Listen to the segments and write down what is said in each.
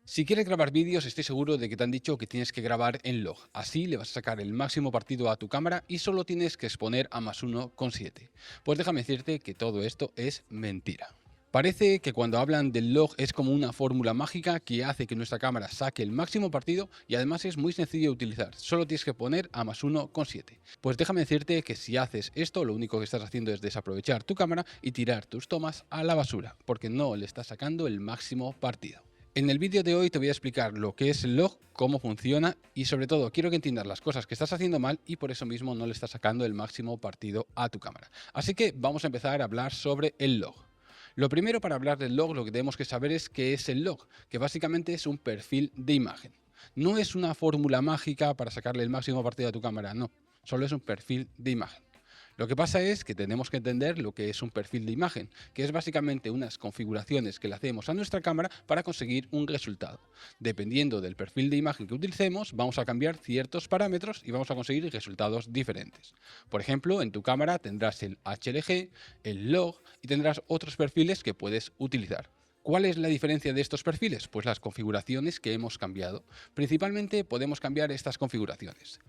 Si quieres grabar vídeos, estoy seguro de que te han dicho que tienes que grabar en log. Así le vas a sacar el máximo partido a tu cámara y solo tienes que exponer a +1,7. Pues déjame decirte que todo esto es mentira. Parece que cuando hablan del log es como una fórmula mágica que hace que nuestra cámara saque el máximo partido y además es muy sencillo de utilizar. Solo tienes que poner a +1,7. Pues déjame decirte que si haces esto, lo único que estás haciendo es desaprovechar tu cámara y tirar tus tomas a la basura, porque no le estás sacando el máximo partido. En el vídeo de hoy te voy a explicar lo que es el log, cómo funciona y sobre todo quiero que entiendas las cosas que estás haciendo mal y por eso mismo no le estás sacando el máximo partido a tu cámara. Así que vamos a empezar a hablar sobre el log. Lo primero para hablar del log lo que tenemos que saber es qué es el log, que básicamente es un perfil de imagen. No es una fórmula mágica para sacarle el máximo partido a tu cámara, no, solo es un perfil de imagen. Lo que pasa es que tenemos que entender lo que es un perfil de imagen, que es básicamente unas configuraciones que le hacemos a nuestra cámara para conseguir un resultado. Dependiendo del perfil de imagen que utilicemos, vamos a cambiar ciertos parámetros y vamos a conseguir resultados diferentes. Por ejemplo, en tu cámara tendrás el HLG, el log y tendrás otros perfiles que puedes utilizar. ¿Cuál es la diferencia de estos perfiles? Pues las configuraciones que hemos cambiado. Principalmente podemos cambiar estas configuraciones: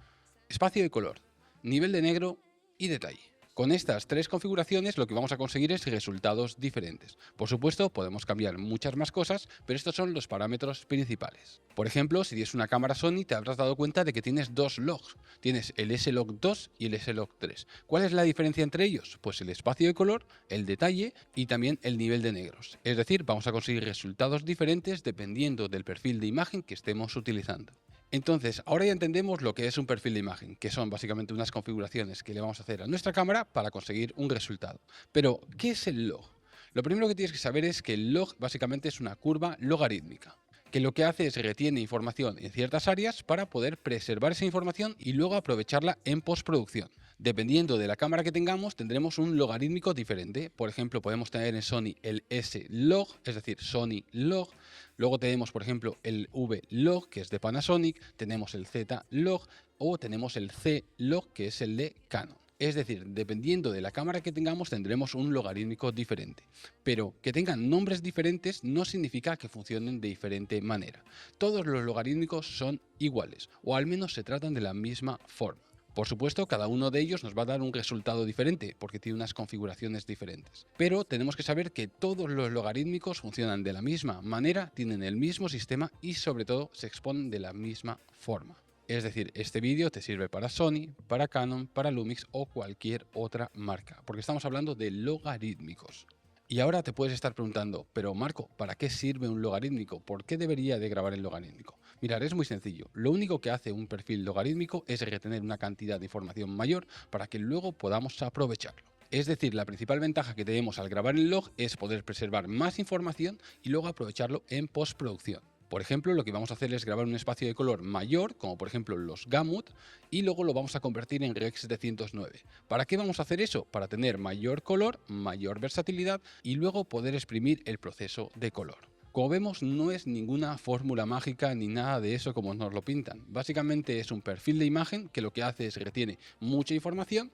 espacio de color, nivel de negro y detalle. Con estas tres configuraciones lo que vamos a conseguir es resultados diferentes. Por supuesto, podemos cambiar muchas más cosas, pero estos son los parámetros principales. Por ejemplo, si tienes una cámara Sony, te habrás dado cuenta de que tienes dos logs. Tienes el S-Log 2 y el S-Log 3. ¿Cuál es la diferencia entre ellos? Pues el espacio de color, el detalle y también el nivel de negros. Es decir, vamos a conseguir resultados diferentes dependiendo del perfil de imagen que estemos utilizando. Entonces, ahora ya entendemos lo que es un perfil de imagen, que son básicamente unas configuraciones que le vamos a hacer a nuestra cámara para conseguir un resultado. Pero, ¿qué es el log? Lo primero que tienes que saber es que el log básicamente es una curva logarítmica, que lo que hace es retiene información en ciertas áreas para poder preservar esa información y luego aprovecharla en postproducción. Dependiendo de la cámara que tengamos, tendremos un logarítmico diferente. Por ejemplo, podemos tener en Sony el S-Log, es decir, Sony Log. Luego tenemos, por ejemplo, el V-Log, que es de Panasonic. Tenemos el Z-Log o tenemos el C-Log, que es el de Canon. Es decir, dependiendo de la cámara que tengamos, tendremos un logarítmico diferente. Pero que tengan nombres diferentes no significa que funcionen de diferente manera. Todos los logarítmicos son iguales, o al menos se tratan de la misma forma. Por supuesto, cada uno de ellos nos va a dar un resultado diferente, porque tiene unas configuraciones diferentes. Pero tenemos que saber que todos los logarítmicos funcionan de la misma manera, tienen el mismo sistema y sobre todo se exponen de la misma forma. Es decir, este vídeo te sirve para Sony, para Canon, para Lumix o cualquier otra marca, porque estamos hablando de logarítmicos. Y ahora te puedes estar preguntando, pero Marco, ¿para qué sirve un logarítmico? ¿Por qué debería de grabar el logarítmico? Mirad, es muy sencillo. Lo único que hace un perfil logarítmico es retener una cantidad de información mayor para que luego podamos aprovecharlo. Es decir, la principal ventaja que tenemos al grabar el log es poder preservar más información y luego aprovecharlo en postproducción. Por ejemplo, lo que vamos a hacer es grabar un espacio de color mayor, como por ejemplo los Gamut, y luego lo vamos a convertir en Rec 709. ¿Para qué vamos a hacer eso? Para tener mayor color, mayor versatilidad y luego poder exprimir el proceso de color. Como vemos, no es ninguna fórmula mágica ni nada de eso como nos lo pintan. Básicamente es un perfil de imagen que lo que hace es retiene mucha información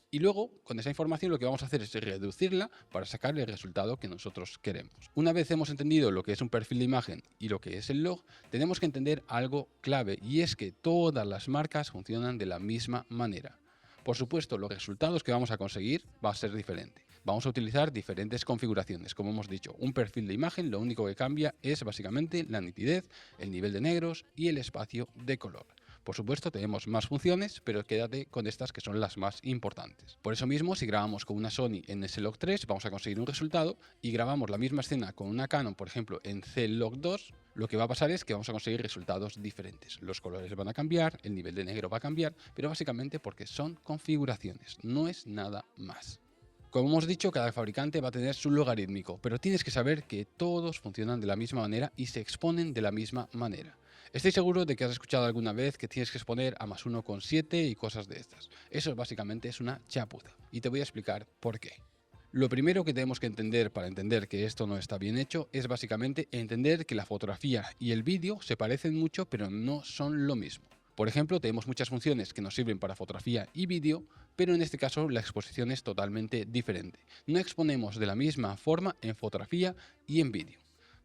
y luego, con esa información, lo que vamos a hacer es reducirla para sacar el resultado que nosotros queremos. Una vez hemos entendido lo que es un perfil de imagen y lo que es el log, tenemos que entender algo clave y es que todas las marcas funcionan de la misma manera. Por supuesto, los resultados que vamos a conseguir va a ser diferente. Vamos a utilizar diferentes configuraciones. Como hemos dicho, un perfil de imagen lo único que cambia es básicamente la nitidez, el nivel de negros y el espacio de color. Por supuesto, tenemos más funciones, pero quédate con estas que son las más importantes. Por eso mismo, si grabamos con una Sony en S-Log 3, vamos a conseguir un resultado y grabamos la misma escena con una Canon, por ejemplo, en C-Log 2, lo que va a pasar es que vamos a conseguir resultados diferentes. Los colores van a cambiar, el nivel de negro va a cambiar, pero básicamente porque son configuraciones, no es nada más. Como hemos dicho, cada fabricante va a tener su logarítmico, pero tienes que saber que todos funcionan de la misma manera y se exponen de la misma manera. Estoy seguro de que has escuchado alguna vez que tienes que exponer a +1,7 y cosas de estas. Eso básicamente es una chapuza y te voy a explicar por qué. Lo primero que tenemos que entender para entender que esto no está bien hecho es básicamente entender que la fotografía y el vídeo se parecen mucho pero no son lo mismo. Por ejemplo, tenemos muchas funciones que nos sirven para fotografía y vídeo, pero en este caso la exposición es totalmente diferente. No exponemos de la misma forma en fotografía y en vídeo.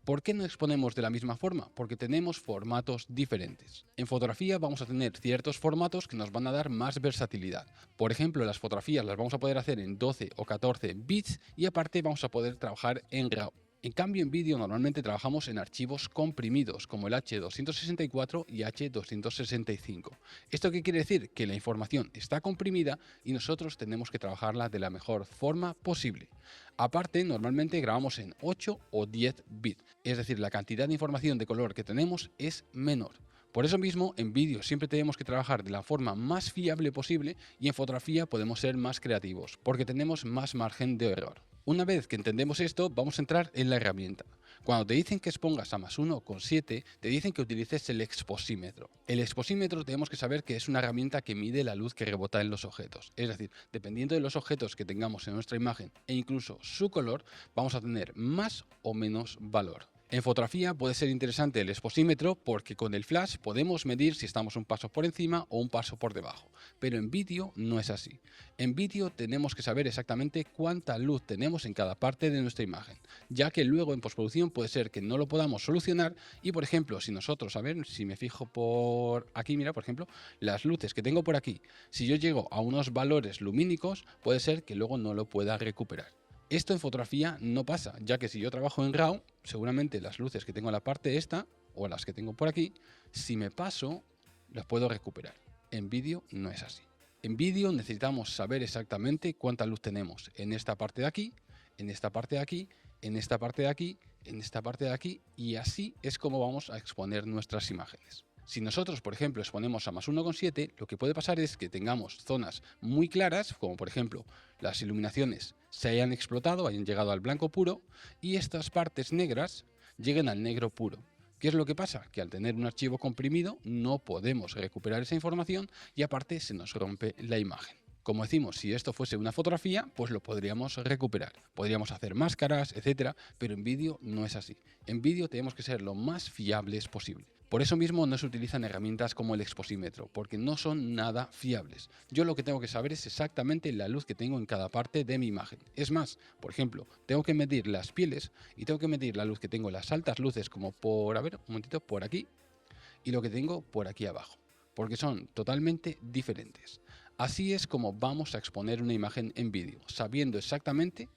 ¿Por qué no exponemos de la misma forma? Porque tenemos formatos diferentes. En fotografía vamos a tener ciertos formatos que nos van a dar más versatilidad. Por ejemplo, las fotografías las vamos a poder hacer en 12 o 14 bits y aparte vamos a poder trabajar en RAW. En cambio, en vídeo normalmente trabajamos en archivos comprimidos, como el H264 y H265. ¿Esto qué quiere decir? Que la información está comprimida y nosotros tenemos que trabajarla de la mejor forma posible. Aparte, normalmente grabamos en 8 o 10 bits, es decir, la cantidad de información de color que tenemos es menor. Por eso mismo, en vídeo siempre tenemos que trabajar de la forma más fiable posible y en fotografía podemos ser más creativos, porque tenemos más margen de error. Una vez que entendemos esto, vamos a entrar en la herramienta. Cuando te dicen que expongas a +1,7, te dicen que utilices el exposímetro. El exposímetro tenemos que saber que es una herramienta que mide la luz que rebota en los objetos. Es decir, dependiendo de los objetos que tengamos en nuestra imagen e incluso su color, vamos a tener más o menos valor. En fotografía puede ser interesante el exposímetro porque con el flash podemos medir si estamos un paso por encima o un paso por debajo, pero en vídeo no es así. En vídeo tenemos que saber exactamente cuánta luz tenemos en cada parte de nuestra imagen, ya que luego en postproducción puede ser que no lo podamos solucionar y, por ejemplo, si nosotros, a ver, si me fijo por aquí, mira, por ejemplo, las luces que tengo por aquí, si yo llego a unos valores lumínicos, puede ser que luego no lo pueda recuperar. Esto en fotografía no pasa, ya que si yo trabajo en RAW, seguramente las luces que tengo en la parte esta, o las que tengo por aquí, si me paso, las puedo recuperar. En vídeo no es así. En vídeo necesitamos saber exactamente cuánta luz tenemos en esta parte de aquí, en esta parte de aquí, en esta parte de aquí, en esta parte de aquí, y así es como vamos a exponer nuestras imágenes. Si nosotros, por ejemplo, exponemos a +1,7, lo que puede pasar es que tengamos zonas muy claras, como por ejemplo las iluminaciones se hayan explotado, hayan llegado al blanco puro, y estas partes negras lleguen al negro puro. ¿Qué es lo que pasa? Que al tener un archivo comprimido no podemos recuperar esa información y aparte se nos rompe la imagen. Como decimos, si esto fuese una fotografía, pues lo podríamos recuperar. Podríamos hacer máscaras, etcétera, pero en vídeo no es así. En vídeo tenemos que ser lo más fiables posible. Por eso mismo no se utilizan herramientas como el exposímetro, porque no son nada fiables. Yo lo que tengo que saber es exactamente la luz que tengo en cada parte de mi imagen. Es más, por ejemplo, tengo que medir las pieles y tengo que medir la luz que tengo en las altas luces, como por, a ver, un momentito, por aquí, y lo que tengo por aquí abajo, porque son totalmente diferentes. Así es como vamos a exponer una imagen en vídeo, sabiendo exactamente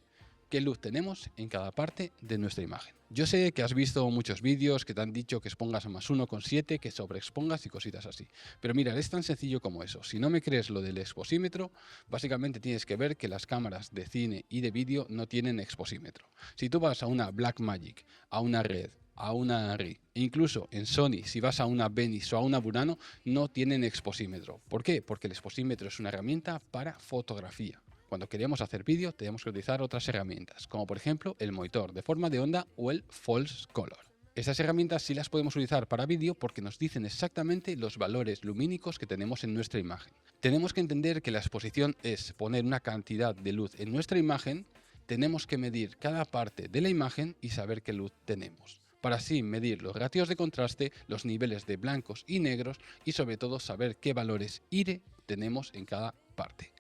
qué luz tenemos en cada parte de nuestra imagen. Yo sé que has visto muchos vídeos que te han dicho que expongas a +1,7, que sobreexpongas y cositas así. Pero mira, es tan sencillo como eso. Si no me crees lo del exposímetro, básicamente tienes que ver que las cámaras de cine y de vídeo no tienen exposímetro. Si tú vas a una Blackmagic, a una Red, a una RI, e incluso en Sony, si vas a una Venice o a una Burano, no tienen exposímetro. ¿Por qué? Porque el exposímetro es una herramienta para fotografía. Cuando queremos hacer vídeo tenemos que utilizar otras herramientas, como por ejemplo el monitor de forma de onda o el false color. Estas herramientas sí las podemos utilizar para vídeo porque nos dicen exactamente los valores lumínicos que tenemos en nuestra imagen. Tenemos que entender que la exposición es poner una cantidad de luz en nuestra imagen, tenemos que medir cada parte de la imagen y saber qué luz tenemos, para así medir los ratios de contraste, los niveles de blancos y negros y sobre todo saber qué valores IRE tenemos en cada parte.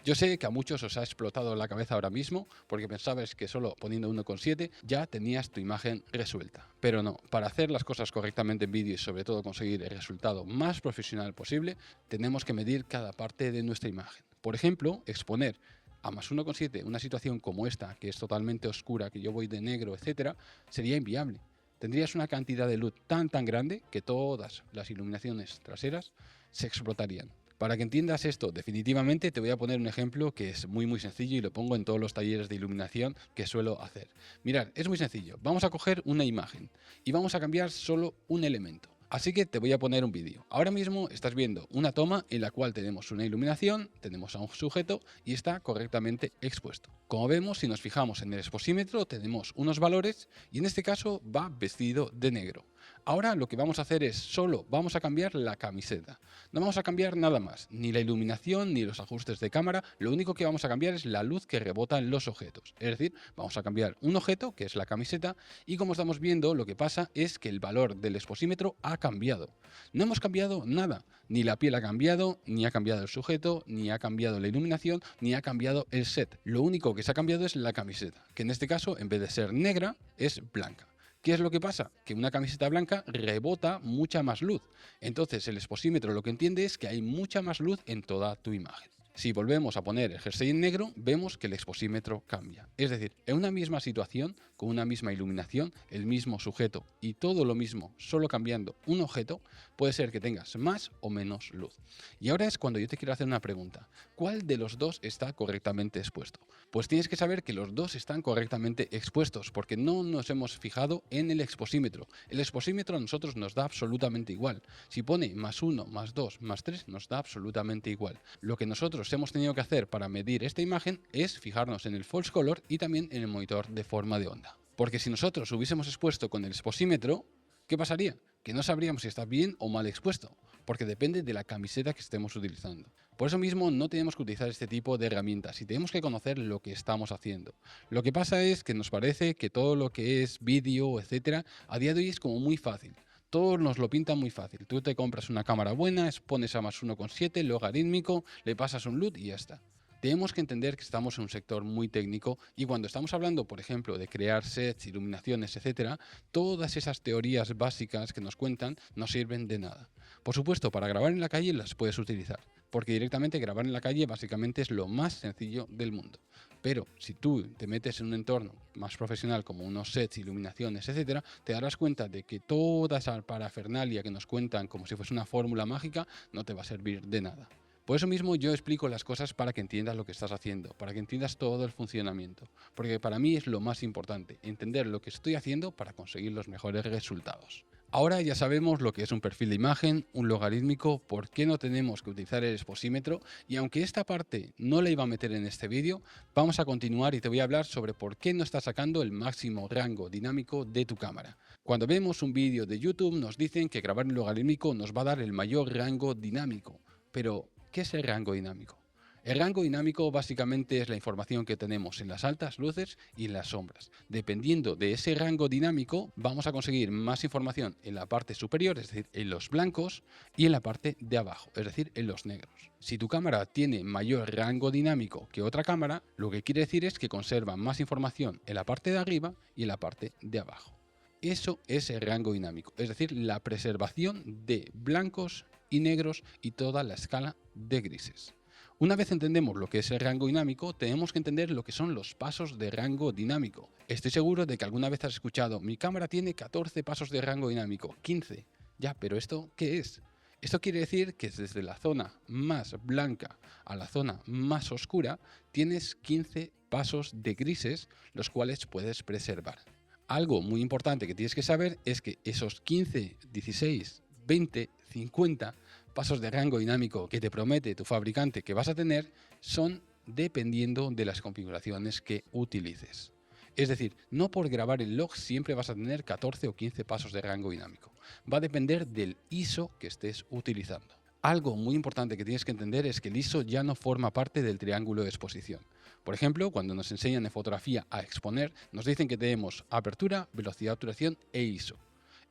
Yo sé que a muchos os ha explotado la cabeza ahora mismo porque pensabais que solo poniendo 1,7 ya tenías tu imagen resuelta. Pero no, para hacer las cosas correctamente en vídeo y sobre todo conseguir el resultado más profesional posible, tenemos que medir cada parte de nuestra imagen. Por ejemplo, exponer a +1,7 una situación como esta, que es totalmente oscura, que yo voy de negro, etcétera, sería inviable. Tendrías una cantidad de luz tan grande que todas las iluminaciones traseras se explotarían. Para que entiendas esto definitivamente te voy a poner un ejemplo que es muy sencillo y lo pongo en todos los talleres de iluminación que suelo hacer. Mirad, es muy sencillo. Vamos a coger una imagen y vamos a cambiar solo un elemento. Así que te voy a poner un vídeo. Ahora mismo estás viendo una toma en la cual tenemos una iluminación, tenemos a un sujeto y está correctamente expuesto. Como vemos, si nos fijamos en el exposímetro, tenemos unos valores y en este caso va vestido de negro. Ahora lo que vamos a hacer es solo vamos a cambiar la camiseta. No vamos a cambiar nada más, ni la iluminación ni los ajustes de cámara. Lo único que vamos a cambiar es la luz que rebota en los objetos. Es decir, vamos a cambiar un objeto, que es la camiseta, y como estamos viendo, lo que pasa es que el valor del exposímetro ha cambiado. No hemos cambiado nada. Ni la piel ha cambiado, ni ha cambiado el sujeto, ni ha cambiado la iluminación, ni ha cambiado el set. Lo único que se ha cambiado es la camiseta, que en este caso, en vez de ser negra, es blanca. ¿Qué es lo que pasa? Que una camiseta blanca rebota mucha más luz. Entonces el exposímetro lo que entiende es que hay mucha más luz en toda tu imagen. Si volvemos a poner el jersey en negro, vemos que el exposímetro cambia. Es decir, en una misma situación, con una misma iluminación, el mismo sujeto y todo lo mismo, solo cambiando un objeto, puede ser que tengas más o menos luz. Y ahora es cuando yo te quiero hacer una pregunta. ¿Cuál de los dos está correctamente expuesto? Pues tienes que saber que los dos están correctamente expuestos, porque no nos hemos fijado en el exposímetro. El exposímetro a nosotros nos da absolutamente igual. Si pone +1, +2, +3, nos da absolutamente igual. Lo que nosotros hemos tenido que hacer para medir esta imagen es fijarnos en el false color y también en el monitor de forma de onda. Porque si nosotros hubiésemos expuesto con el exposímetro, ¿qué pasaría? Que no sabríamos si está bien o mal expuesto, porque depende de la camiseta que estemos utilizando. Por eso mismo no tenemos que utilizar este tipo de herramientas y tenemos que conocer lo que estamos haciendo. Lo que pasa es que nos parece que todo lo que es vídeo, etcétera, a día de hoy es como muy fácil. Todos nos lo pintan muy fácil. Tú te compras una cámara buena, pones a +1,7, logarítmico, le pasas un LUT y ya está. Tenemos que entender que estamos en un sector muy técnico y cuando estamos hablando, por ejemplo, de crear sets, iluminaciones, etcétera, todas esas teorías básicas que nos cuentan no sirven de nada. Por supuesto, para grabar en la calle las puedes utilizar, porque directamente grabar en la calle básicamente es lo más sencillo del mundo. Pero si tú te metes en un entorno más profesional como unos sets, iluminaciones, etcétera, te darás cuenta de que toda esa parafernalia que nos cuentan como si fuese una fórmula mágica no te va a servir de nada. Por eso mismo yo explico las cosas para que entiendas lo que estás haciendo, para que entiendas todo el funcionamiento, porque para mí es lo más importante, entender lo que estoy haciendo para conseguir los mejores resultados. Ahora ya sabemos lo que es un perfil de imagen, un logarítmico, por qué no tenemos que utilizar el exposímetro y aunque esta parte no la iba a meter en este vídeo, vamos a continuar y te voy a hablar sobre por qué no estás sacando el máximo rango dinámico de tu cámara. Cuando vemos un vídeo de YouTube nos dicen que grabar en logarítmico nos va a dar el mayor rango dinámico, pero ¿qué es el rango dinámico? El rango dinámico básicamente es la información que tenemos en las altas luces y en las sombras. Dependiendo de ese rango dinámico, vamos a conseguir más información en la parte superior, es decir, en los blancos, y en la parte de abajo, es decir, en los negros. Si tu cámara tiene mayor rango dinámico que otra cámara, lo que quiere decir es que conserva más información en la parte de arriba y en la parte de abajo. Eso es el rango dinámico, es decir, la preservación de blancos y negros y toda la escala de grises. Una vez entendemos lo que es el rango dinámico, tenemos que entender lo que son los pasos de rango dinámico. Estoy seguro de que alguna vez has escuchado, mi cámara tiene 14 pasos de rango dinámico, 15. Ya, pero ¿esto qué es? Esto quiere decir que desde la zona más blanca a la zona más oscura tienes 15 pasos de grises, los cuales puedes preservar. Algo muy importante que tienes que saber es que esos 15, 16, 20, 50 pasos de rango dinámico que te promete tu fabricante que vas a tener son dependiendo de las configuraciones que utilices. Es decir, no por grabar el log siempre vas a tener 14 o 15 pasos de rango dinámico. Va a depender del ISO que estés utilizando. Algo muy importante que tienes que entender es que el ISO ya no forma parte del triángulo de exposición. Por ejemplo, cuando nos enseñan en fotografía a exponer, nos dicen que tenemos apertura, velocidad de obturación e ISO.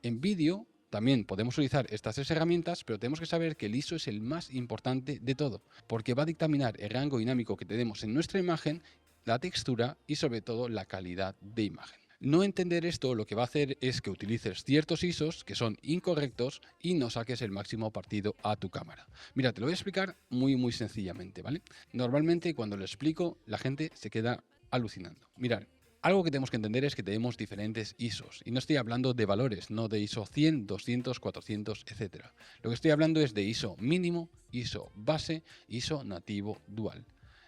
En vídeo también podemos utilizar estas tres herramientas, pero tenemos que saber que el ISO es el más importante de todo, porque va a dictaminar el rango dinámico que tenemos en nuestra imagen, la textura y sobre todo la calidad de imagen. No entender esto lo que va a hacer es que utilices ciertos ISOs que son incorrectos y no saques el máximo partido a tu cámara. Mira, te lo voy a explicar muy sencillamente, ¿vale? Normalmente cuando lo explico la gente se queda alucinando. Mirad, algo que tenemos que entender es que tenemos diferentes ISOs y no estoy hablando de valores, no de ISO 100, 200, 400, etc. Lo que estoy hablando es de ISO mínimo, ISO base, ISO nativo dual.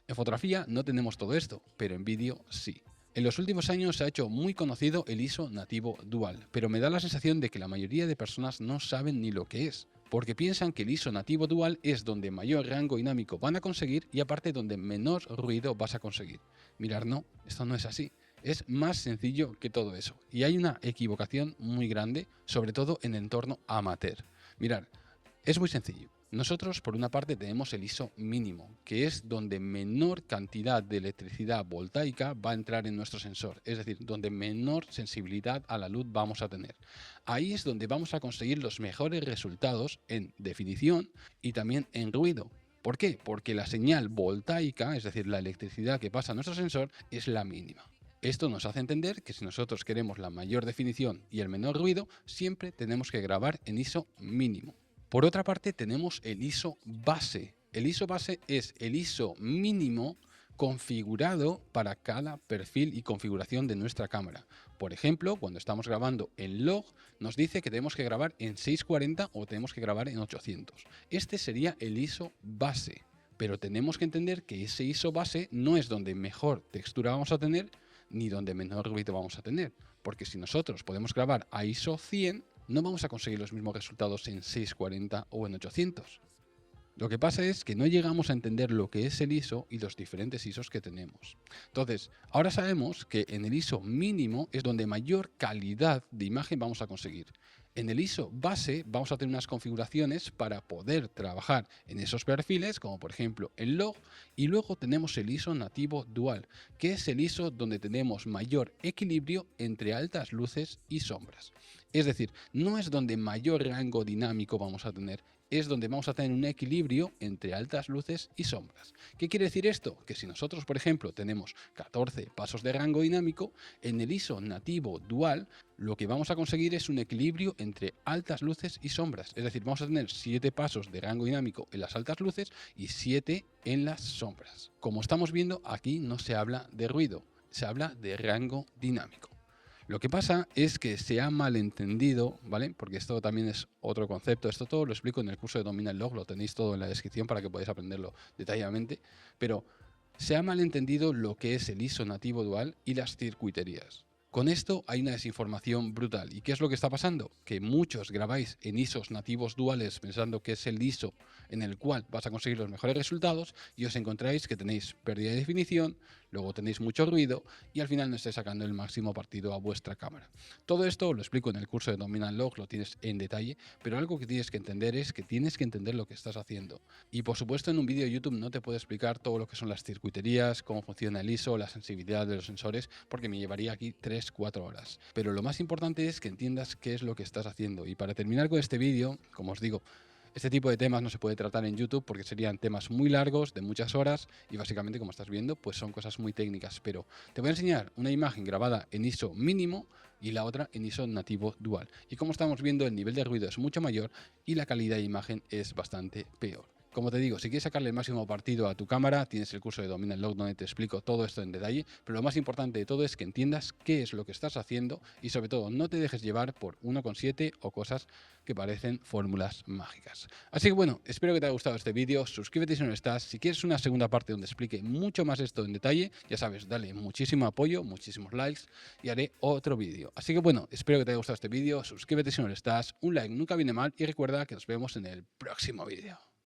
En fotografía no tenemos todo esto, pero en vídeo sí. En los últimos años se ha hecho muy conocido el ISO nativo dual, pero me da la sensación de que la mayoría de personas no saben ni lo que es, porque piensan que el ISO nativo dual es donde mayor rango dinámico van a conseguir y aparte donde menor ruido vas a conseguir. Mirad, no, esto no es así. Es más sencillo que todo eso. Y hay una equivocación muy grande, sobre todo en el entorno amateur. Mirad, es muy sencillo. Nosotros, por una parte, tenemos el ISO mínimo, que es donde menor cantidad de electricidad voltaica va a entrar en nuestro sensor, es decir, donde menor sensibilidad a la luz vamos a tener. Ahí es donde vamos a conseguir los mejores resultados en definición y también en ruido. ¿Por qué? Porque la señal voltaica, es decir, la electricidad que pasa a nuestro sensor, es la mínima. Esto nos hace entender que si nosotros queremos la mayor definición y el menor ruido, siempre tenemos que grabar en ISO mínimo. Por otra parte, tenemos el ISO base. El ISO base es el ISO mínimo configurado para cada perfil y configuración de nuestra cámara. Por ejemplo, cuando estamos grabando en log, nos dice que tenemos que grabar en 640 o tenemos que grabar en 800. Este sería el ISO base, pero tenemos que entender que ese ISO base no es donde mejor textura vamos a tener ni donde menor ruido vamos a tener, porque si nosotros podemos grabar a ISO 100, no vamos a conseguir los mismos resultados en 640 o en 800. Lo que pasa es que no llegamos a entender lo que es el ISO y los diferentes ISOs que tenemos. Entonces, ahora sabemos que en el ISO mínimo es donde mayor calidad de imagen vamos a conseguir. En el ISO base vamos a tener unas configuraciones para poder trabajar en esos perfiles, como por ejemplo el log, y luego tenemos el ISO nativo dual, que es el ISO donde tenemos mayor equilibrio entre altas luces y sombras. Es decir, no es donde mayor rango dinámico vamos a tener, es donde vamos a tener un equilibrio entre altas luces y sombras. ¿Qué quiere decir esto? Que si nosotros, por ejemplo, tenemos 14 pasos de rango dinámico, en el ISO nativo dual, lo que vamos a conseguir es un equilibrio entre altas luces y sombras. Es decir, vamos a tener 7 pasos de rango dinámico en las altas luces y 7 en las sombras. Como estamos viendo, aquí no se habla de ruido, se habla de rango dinámico. Lo que pasa es que se ha malentendido, ¿vale? Porque esto también es otro concepto. Esto todo lo explico en el curso de Domina el Log, lo tenéis todo en la descripción para que podáis aprenderlo detalladamente. Pero se ha malentendido lo que es el ISO nativo dual y las circuiterías. Con esto hay una desinformación brutal. ¿Y qué es lo que está pasando? Que muchos grabáis en ISOs nativos duales pensando que es el ISO en el cual vas a conseguir los mejores resultados y os encontráis que tenéis pérdida de definición, luego tenéis mucho ruido y al final no estáis sacando el máximo partido a vuestra cámara. Todo esto lo explico en el curso de Domina el Log, lo tienes en detalle, pero algo que tienes que entender es que tienes que entender lo que estás haciendo. Y por supuesto en un vídeo de YouTube no te puedo explicar todo lo que son las circuiterías, cómo funciona el ISO, la sensibilidad de los sensores, porque me llevaría aquí 3-4 horas. Pero lo más importante es que entiendas qué es lo que estás haciendo. Y para terminar con este vídeo, como os digo, este tipo de temas no se puede tratar en YouTube porque serían temas muy largos, de muchas horas, y básicamente, como estás viendo, pues son cosas muy técnicas. Pero te voy a enseñar una imagen grabada en ISO mínimo y la otra en ISO nativo dual. Y como estamos viendo, el nivel de ruido es mucho mayor y la calidad de imagen es bastante peor. Como te digo, si quieres sacarle el máximo partido a tu cámara, tienes el curso de Domina el Log donde te explico todo esto en detalle, pero lo más importante de todo es que entiendas qué es lo que estás haciendo y sobre todo no te dejes llevar por 1,7 o cosas que parecen fórmulas mágicas. Así que bueno, espero que te haya gustado este vídeo, suscríbete si no lo estás, si quieres una segunda parte donde explique mucho más esto en detalle, ya sabes, dale muchísimo apoyo, muchísimos likes y haré otro vídeo. Así que bueno, espero que te haya gustado este vídeo, suscríbete si no lo estás, un like nunca viene mal y recuerda que nos vemos en el próximo vídeo.